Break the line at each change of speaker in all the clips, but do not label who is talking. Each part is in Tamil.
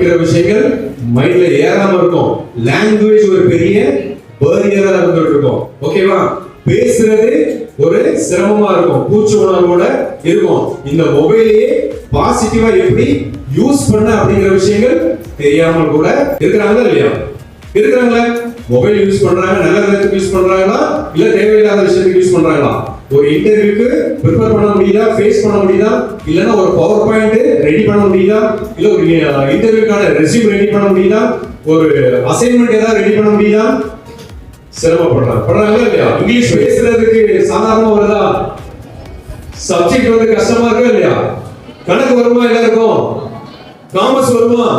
படிக்கிற விஷயங்கள் மைண்ட்ல ஏறாம இருக்கும். லாங்குவேஜ் ஒரு பெரிய பேரியரா இருந்துட்டு இருக்கும். ஓகேவா? பேசுறது ஒரு சிரமமா இருக்கும், கூச்ச உணர்வோட இருக்கும். இந்த மொபைலையே பாசிட்டிவா எப்படி யூஸ் பண்ண அப்படிங்கிற விஷயங்கள் தெரியாமல் கூட இருக்கிறாங்க இல்லையா? இருக்கிறாங்களா? மொபைல் யூஸ் பண்றாங்க, நல்ல விதத்துக்கு யூஸ் பண்றாங்களா இல்ல தேவையில்லாத விஷயத்துக்கு யூஸ் பண்றாங்களா? ஒரு இன்டர்வியூக்கு ப்ரிப்பேர் பண்ண முடியுதா, ஃபேஸ் பண்ண முடியுதா, இல்லனா ஒரு பவர் பாயிண்ட் ரெடி பண்ண முடியுதா, இல்ல ஒரு இன்டர்வியூக்கான ரெஸ்யூம் ரெடி பண்ண முடியுதா, ஒரு அசைன்மெண்ட் ஏதாவது ரெடி பண்ண முடியுதா? சிரமப்படுறாங்க இல்லையா? இங்கிலீஷ் பேசுறதுக்கு சாதாரணமா வருதா? சப்ஜெக்ட் வந்து கஷ்டமா இருக்கா இல்லையா? கணக்கு வருமா எல்லாருக்கும்? காமர்ஸ் வருமா?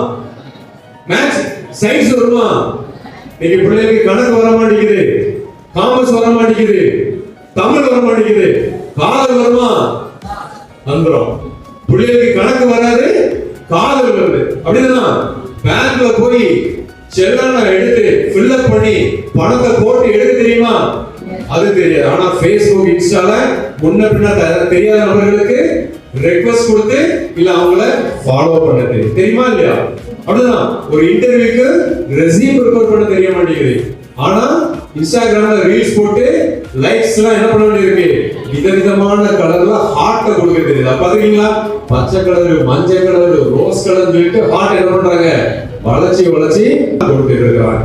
மேத்ஸ் சயின்ஸ் வருமா? இன்னைக்கு பிள்ளைகளுக்கு கணக்கு வர மாட்டேங்குது, காமர்ஸ் வர மாட்டேங்குது, தமிழ் வர மாட்டேங்குது, காதல் வருமா? வந்துரும். பிள்ளைகளுக்கு கணக்கு வராது, காதல் வருது. அப்படிதான் பேங்க்ல போய் செல்லான எடுத்து ஃபில்லப் பண்ணி பணத்தை போட்டு எடுக்க தெரியுமா? அது தெரியாது. ஆனா Facebook இன்ஸ்டால முன்ன பின்ன தெரியாத நபர்களுக்கு ரெக்வெஸ்ட் கொடுத்து இல்ல அவங்கள ஃபாலோ பண்ண தெரியும். தெரியுமா இல்லையா? அப்படிதான் ஒரு இன்டர்வியூக்கு ரெஸ்யூம் ப்ரிப்பேர் பண்ண தெரிய மாட்டேங்குது. ஆனா இன்ஸ்டாகிராம்ல ரீல்ஸ் போட்டு லைக்ஸ் எல்லாம் என்ன பண்ண வேண்டியிருக்கு? விதவிதமான கலர்ல ஹார்ட்ட கொடுக்க தெரியுது. பாத்தீங்களா? பச்சை கலர், மஞ்சள் கலர், ரோஸ் கலர் சொல்லிட்டு ஹார்ட் என்ன பண்றாங்க? வளைச்சி கொடுத்துட்டு இருக்காங்க.